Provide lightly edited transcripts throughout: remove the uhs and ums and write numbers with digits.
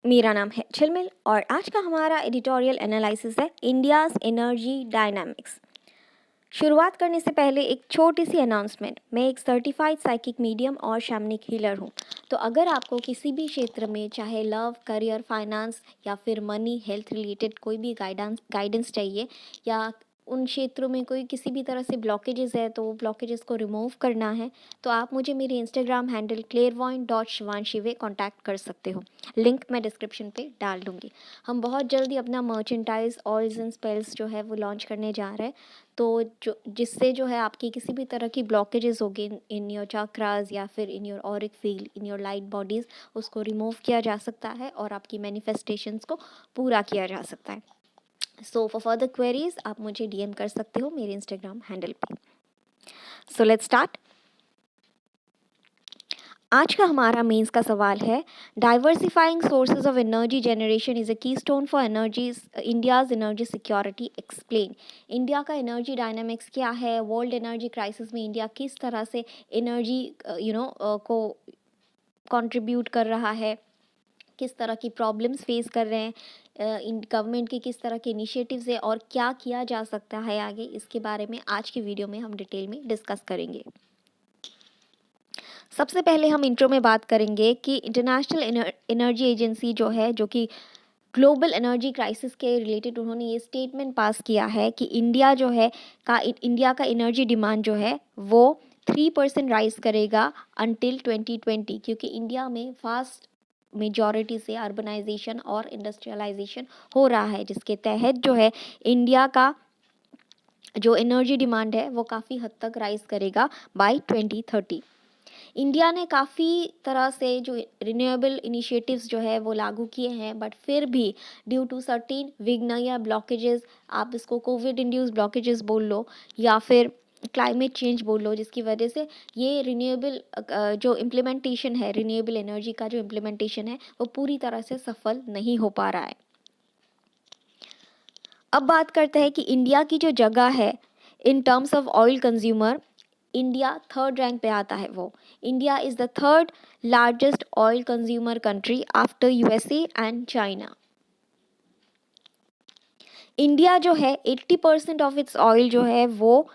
मेरा नाम है झिलमिल और आज का हमारा एडिटोरियल एनालिसिस है इंडियाज़ एनर्जी डायनामिक्स। शुरुआत करने से पहले एक छोटी सी अनाउंसमेंट। मैं एक सर्टिफाइड साइकिक मीडियम और शैमनिक हीलर हूँ। तो अगर आपको किसी भी क्षेत्र में चाहे लव, करियर, फाइनेंस या फिर मनी, हेल्थ रिलेटेड कोई भी गाइडेंस चाहिए या उन क्षेत्रों में कोई किसी भी तरह से ब्लॉकेजेस है तो वो ब्लॉकेजेस को रिमूव करना है, तो आप मुझे मेरे इंस्टाग्राम हैंडल clairvoyant.shivanshi कॉन्टैक्ट कर सकते हो। लिंक मैं डिस्क्रिप्शन पे डाल दूँगी। हम बहुत जल्दी अपना मर्चेंटाइज ऑयल्स एंड स्पेल्स जो है वो लॉन्च करने जा रहे हैं, तो जो जिससे जो है आपकी किसी भी तरह की ब्लॉकेजेस होगी इन योर चक्रास या फिर in your Auric field, in your light bodies, उसको रिमूव किया जा सकता है और आपकी मैनिफेस्टेशंस को पूरा किया जा सकता है। सो फॉर फर्दर क्वेरीज आप मुझे डीएम कर सकते हो मेरे इंस्टाग्राम हैंडल पे। So let's start. आज का हमारा मेंस का सवाल है, diversifying sources of energy generation is a keystone for energy India's energy security, explain. India का एनर्जी डायनामिक्स क्या है, वर्ल्ड एनर्जी क्राइसिस में इंडिया किस तरह से एनर्जी को कंट्रीब्यूट कर रहा है, किस तरह की प्रॉब्लम्स फेस कर रहे हैं, गवर्नमेंट के किस तरह के इनिशिएटिव्स है और क्या किया जा सकता है आगे, इसके बारे में आज की वीडियो में हम डिटेल में डिस्कस करेंगे। सबसे पहले हम इंट्रो में बात करेंगे कि इंटरनेशनल एनर्जी एजेंसी जो है, जो कि ग्लोबल एनर्जी क्राइसिस के रिलेटेड उन्होंने ये स्टेटमेंट पास किया है कि इंडिया का एनर्जी डिमांड जो है वो 3% राइज करेगा अंटिल 2020, क्योंकि इंडिया में फास्ट मेजॉरिटी से अर्बनाइजेशन और इंडस्ट्रियलाइजेशन हो रहा है, जिसके तहत जो है इंडिया का जो एनर्जी डिमांड है वो काफ़ी हद तक राइज करेगा बाय 2030। इंडिया ने काफ़ी तरह से जो रिन्यूएबल इनिशिएटिव्स जो है वो लागू किए हैं, बट फिर भी ड्यू टू सर्टेन विघ्न या ब्लॉकेजेस, आप इसको कोविड इंड्यूस ब्लॉकेजेस बोल लो या फिर क्लाइमेट चेंज बोल लो, जिसकी वजह से ये रिन्यूएबल जो इम्प्लीमेंटेशन है, रिन्यूएबल एनर्जी का जो इम्प्लीमेंटेशन है वो पूरी तरह से सफल नहीं हो पा रहा है। अब बात करते हैं कि इंडिया की जो जगह है इन terms of oil consumer, India third rank पे आता है। वो India is the third largest oil consumer country after USA and China. India जो है 80% ऑफ इट्स ऑयल जो है वो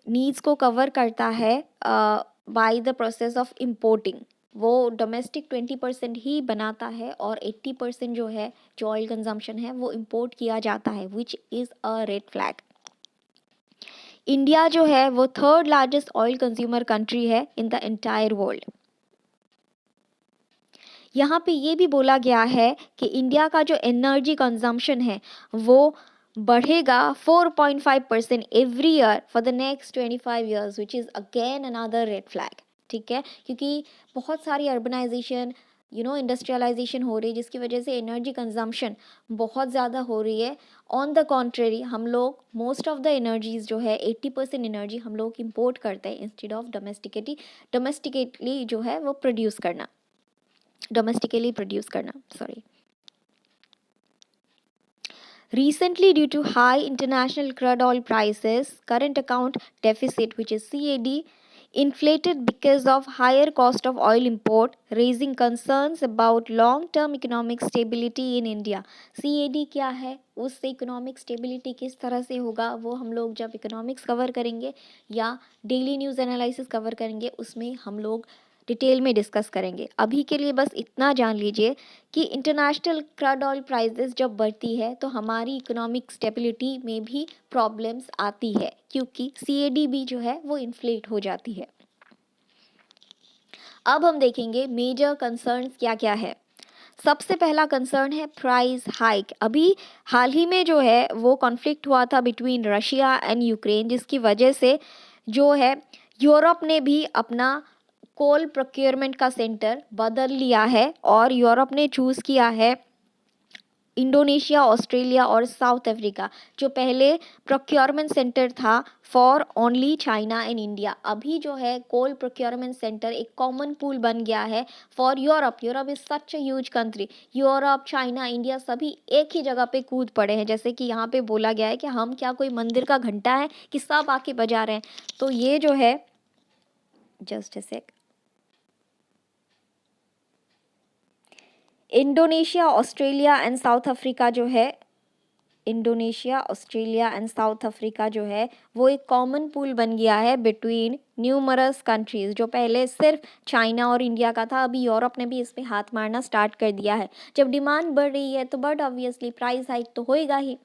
नीड्स को कवर करता है by the process of importing. वो डोमेस्टिक 20% ही बनाता है और 80% जो है, जो ऑयल कंजम्पशन है वो इम्पोर्ट किया जाता है, which is a red flag. India जो है वो third largest oil consumer country है इन द एंटायर वर्ल्ड। यहाँ पे ये भी बोला गया है कि इंडिया का जो एनर्जी कंजम्पशन है वो बढ़ेगा 4.5% every year for the next 25 years, which is again another red flag. ठीक है, क्योंकि बहुत सारी अर्बनाइजेशन, इंडस्ट्रियलाइजेशन हो रही है, जिसकी वजह से एनर्जी कंजम्पशन बहुत ज़्यादा हो रही है। ऑन द कॉन्ट्रेरी हम लोग मोस्ट ऑफ द एनर्जीज जो है 80% एनर्जी हम लोग इम्पोर्ट करते हैं इंस्टेड ऑफ डोमेस्टिकेटली जो है वो डोमेस्टिकली प्रोड्यूस करना, sorry. Recently, due to high international crude oil prices, current account deficit, which is CAD, inflated because of higher cost of oil import, raising concerns about long-term economic stability in India. CAD क्या है, उससे economic stability किस तरह से होगा, वो हम लोग जब इकोनॉमिक्स कवर करेंगे या डेली न्यूज़ एनालिसिस कवर करेंगे उसमें हम लोग डिटेल में डिस्कस करेंगे। अभी के लिए बस इतना जान लीजिए कि इंटरनेशनल क्रूड ऑयल प्राइसेस जब बढ़ती है तो हमारी इकोनॉमिक स्टेबिलिटी में भी प्रॉब्लम्स आती है, क्योंकि सीएडी भी जो है वो इन्फ्लेट हो जाती है। अब हम देखेंगे मेजर कंसर्न्स क्या क्या है। सबसे पहला कंसर्न है प्राइस हाइक। अभी हाल ही में जो है वो कॉन्फ्लिक्ट हुआ था बिटवीन रशिया एंड यूक्रेन, जिसकी वजह से जो है यूरोप ने भी अपना कोल प्रोक्योरमेंट का सेंटर बदल लिया है और यूरोप ने चूज़ किया है इंडोनेशिया, ऑस्ट्रेलिया और साउथ अफ्रीका। जो पहले प्रोक्योरमेंट सेंटर था for only China and India, अभी जो है कोल प्रोक्योरमेंट सेंटर एक कॉमन पूल बन गया है for Europe. Europe is such a huge country. Europe, China, India सभी एक ही जगह पे कूद पड़े हैं। जैसे कि यहाँ पे बोला गया है कि हम क्या कोई मंदिर का घंटा है कि सब आके बजा रहे हैं। तो ये जो है, just a sec, Indonesia, Australia and South Africa जो है, Indonesia, Australia and South Africa जो है वो एक कॉमन पूल बन गया है बिटवीन न्यूमरस कंट्रीज़। जो पहले सिर्फ चाइना और इंडिया का था, अभी यूरोप ने भी इसमें हाथ मारना स्टार्ट कर दिया है। जब डिमांड बढ़ रही है तो बट ऑब्वियसली प्राइस हाइक तो होएगा ही,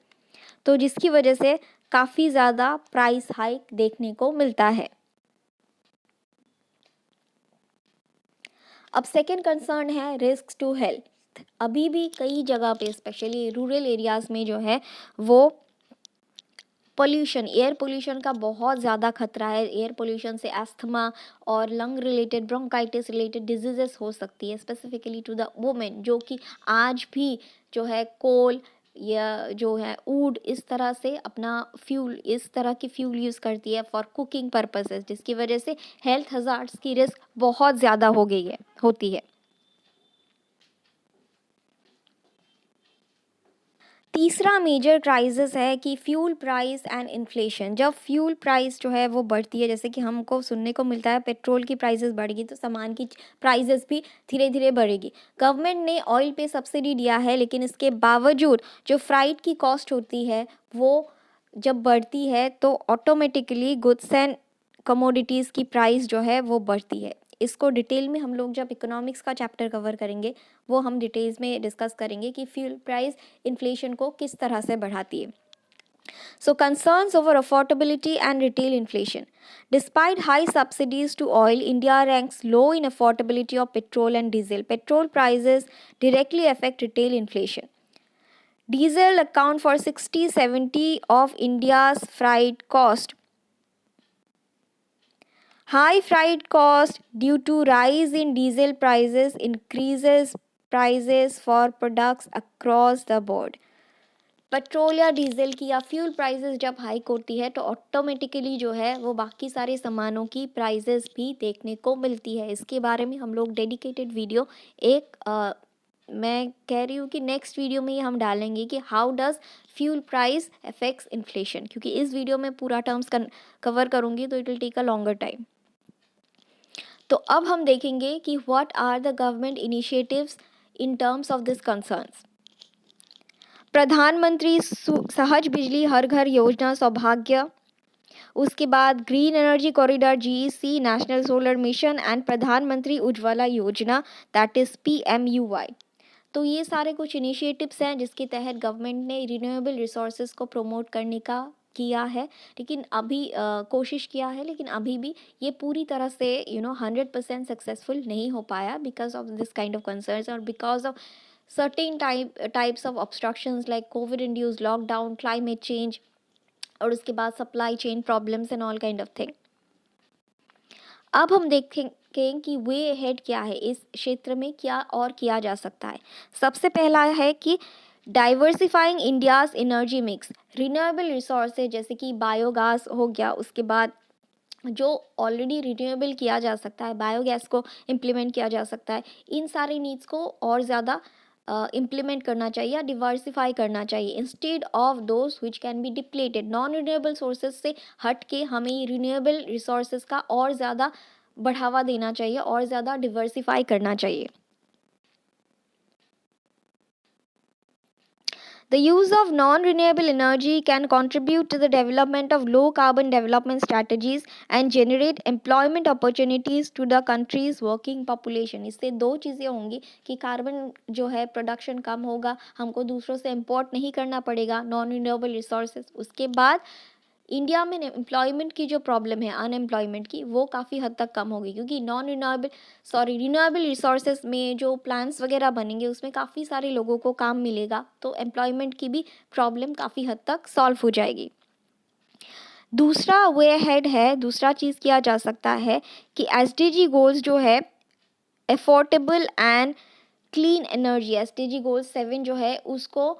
तो जिसकी वजह से काफ़ी ज़्यादा प्राइस हाइक देखने को मिलता है। अब सेकेंड कंसर्न है रिस्क टू हेल्थ। अभी भी कई जगह पे स्पेशली रूरल एरियाज़ में जो है वो पोल्यूशन, एयर पोल्यूशन का बहुत ज़्यादा खतरा है। एयर पोल्यूशन से अस्थमा और lung related, bronchitis related diseases हो सकती है, स्पेसिफिकली टू द वुमेन, जो कि आज भी जो है कोल या जो है वुड इस तरह से अपना फ्यूल, इस तरह की फ्यूल यूज़ करती है फॉर कुकिंग पर्पसेस, जिसकी वजह से हेल्थ हज़ार्ड्स की रिस्क बहुत ज़्यादा हो गई है, होती है। तीसरा मेजर क्राइसिस है कि फ्यूल प्राइस एंड इन्फ्लेशन। जब फ्यूल प्राइस जो है वो बढ़ती है, जैसे कि हमको सुनने को मिलता है पेट्रोल की प्राइसेस बढ़ेगी तो सामान की प्राइसेस भी धीरे धीरे बढ़ेगी। गवर्नमेंट ने ऑयल पे सब्सिडी दिया है, लेकिन इसके बावजूद जो फ्राइट की कॉस्ट होती है वो जब बढ़ती है तो ऑटोमेटिकली गुड्स एंड कमोडिटीज़ की प्राइस जो है वो बढ़ती है। इसको डिटेल में हम लोग जब इकोनॉमिक्स का चैप्टर कवर करेंगे वो हम डिटेल्स में डिस्कस करेंगे कि फ्यूल प्राइस इन्फ्लेशन को किस तरह से बढ़ाती है। So concerns over affordability and retail inflation. Despite high subsidies to oil, India ranks low in affordability of petrol and diesel. Petrol prices directly affect retail inflation. Diesel account for 60-70 of India's freight cost. High freight cost due to rise in diesel prices increases prices for products across the board. Petrol या diesel की या fuel prices जब hike होती है तो automatically जो है वो बाकी सारे सामानों की प्राइसेस भी देखने को मिलती है। इसके बारे में हम लोग डेडिकेटेड वीडियो एक मैं कह रही हूँ कि नेक्स्ट वीडियो में ही हम डालेंगे कि how does fuel price affects inflation, क्योंकि इस वीडियो में पूरा टर्म्स कवर करूँगी तो it will take a longer time. तो अब हम देखेंगे कि what are the government initiatives in terms of this concerns. प्रधानमंत्री सहज बिजली हर घर योजना सौभाग्य, उसके बाद green energy corridor GEC, national solar mission and प्रधानमंत्री उज्ज्वला योजना दैट इज PMUY। तो ये सारे कुछ इनिशिएटिव्स हैं जिसके तहत गवर्नमेंट ने रिन्यूएबल रिसोर्सेज को प्रमोट करने का किया है, लेकिन अभी कोशिश किया है, लेकिन अभी भी ये पूरी तरह से 100% सक्सेसफुल नहीं हो पाया because of this kind of concerns और because of certain types of obstructions like COVID induced lockdown, climate change और उसके बाद supply chain problems and all kind of thing. अब हम देखेंगे कि वे अहेड क्या है, इस क्षेत्र में क्या और किया जा सकता है। सबसे पहला है कि diversifying India's energy mix. Renewable resources जैसे कि बायोगैस हो गया, उसके बाद जो ऑलरेडी रिन्यूएबल किया जा सकता है, बायोगैस को इम्प्लीमेंट किया जा सकता है। इन सारे नीड्स को और ज़्यादा इम्प्लीमेंट करना चाहिए या डिवर्सिफाई करना चाहिए instead of those which can be depleted. Non renewable sources से हट के हमें रिन्यूएबल रिसोर्सेज का और ज़्यादा बढ़ावा देना चाहिए और ज़्यादा डिवर्सिफाई करना चाहिए। The use of non-renewable energy can contribute to the development of low-carbon development strategies and generate employment opportunities to the country's working population। इससे दो चीज़ें होंगी कि कार्बन जो है प्रोडक्शन कम होगा, हमको दूसरों से इम्पोर्ट नहीं करना पड़ेगा नॉन रिन्यूएबल रिसोर्सेज। उसके बाद इंडिया में एम्प्लॉयमेंट की जो प्रॉब्लम है अनएम्प्लॉयमेंट की, वो काफ़ी हद तक कम होगी, क्योंकि रिन्यूएबल रिसोर्सेज में जो प्लान्स वगैरह बनेंगे उसमें काफ़ी सारे लोगों को काम मिलेगा, तो एम्प्लॉयमेंट की भी प्रॉब्लम काफ़ी हद तक सॉल्व हो जाएगी। दूसरा वे अहेड है, दूसरा चीज़ किया जा सकता है कि SDG गोल्स जो है affordable and clean energy, SDG goals 7 जो है उसको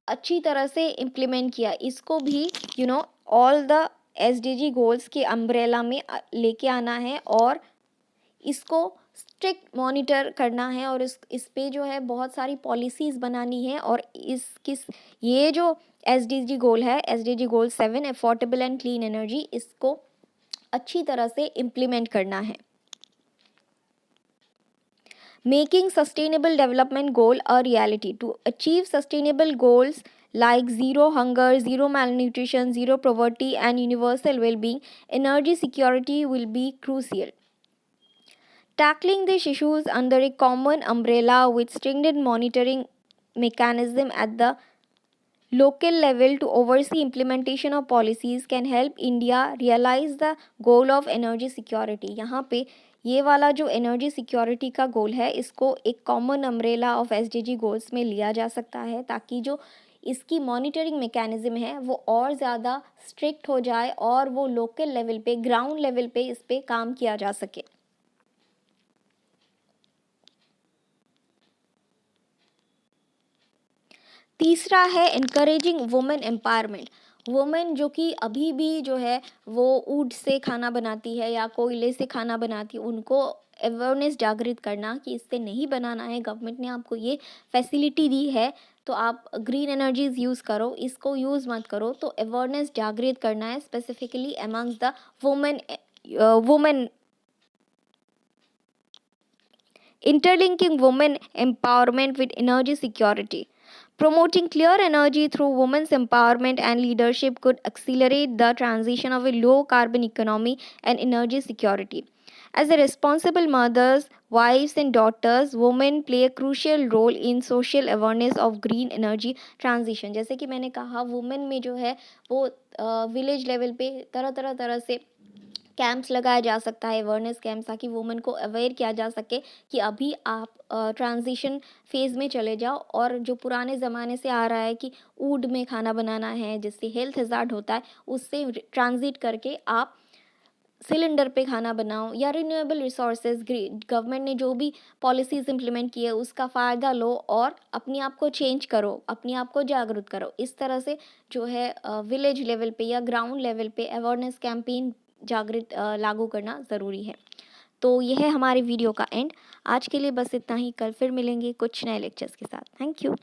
अच्छी तरह से इम्प्लीमेंट किया। इसको भी ऑल द SDG गोल्स के अम्ब्रेला में लेके आना है और इसको स्ट्रिक्ट मॉनिटर करना है और इस पे जो है बहुत सारी पॉलिसीज़ बनानी है और ये जो SDG गोल है, SDG goal 7 affordable and clean energy, इसको अच्छी तरह से इम्प्लीमेंट करना है। Making sustainable development goal a reality. To achieve sustainable goals like zero hunger, zero malnutrition, zero poverty, and universal well-being, energy security will be crucial. Tackling these issues under a common umbrella with stringent monitoring mechanism at the local level to oversee implementation of policies can help India realize the goal of energy security. यहाँ पे ये वाला जो energy security का गोल है इसको एक common umbrella of SDG goals में लिया जा सकता है ताकि जो इसकी मॉनिटरिंग मैकेनिज्म है वो और ज़्यादा स्ट्रिक्ट हो जाए और वो लोकल लेवल पे ग्राउंड लेवल पे इस पे काम किया जा सके. तीसरा है इनकरेजिंग वुमेन एम्पावरमेंट. वुमेन जो कि अभी भी जो है वो ऊड से खाना बनाती है या कोयले से खाना बनाती है उनको अवेयरनेस जागृत करना कि इससे नहीं बनाना है. गवर्नमेंट ने आपको ये फैसिलिटी दी है तो आप ग्रीन एनर्जीज यूज़ करो, इसको यूज़ मत करो. तो अवेयरनेस जागृत करना है specifically amongst the women. Interlinking women empowerment with energy security. Promoting clear energy through women's empowerment and leadership could accelerate the transition of a low carbon economy and energy security. As a responsible mothers, wives, and daughters, women play a crucial role in social awareness of green energy transition. जैसे कि मैंने कहा women में जो है वो village level पे तरह से कैंप्स लगाया जा सकता है, अवेयरनेस कैंप्स, ताकि वुमेन को अवेयर किया जा सके कि अभी आप ट्रांजिशन फेज़ में चले जाओ और जो पुराने ज़माने से आ रहा है कि ऊड में खाना बनाना है जिससे हेल्थ हज़ार्ड होता है उससे ट्रांजिट करके आप सिलेंडर पे खाना बनाओ या रिन्यूएबल रिसोर्सेज. गवर्नमेंट ने जो भी पॉलिसीज़ इम्प्लीमेंट की है उसका फ़ायदा लो और अपने आप को चेंज करो, अपने आप को जागरूक करो. इस तरह से जो है विलेज लेवल पे या ग्राउंड लेवल पे अवेयरनेस कैंपेन जागृत लागू करना ज़रूरी है. तो यह है हमारे वीडियो का एंड. आज के लिए बस इतना ही. कल फिर मिलेंगे कुछ नए लेक्चर्स के साथ. Thank you.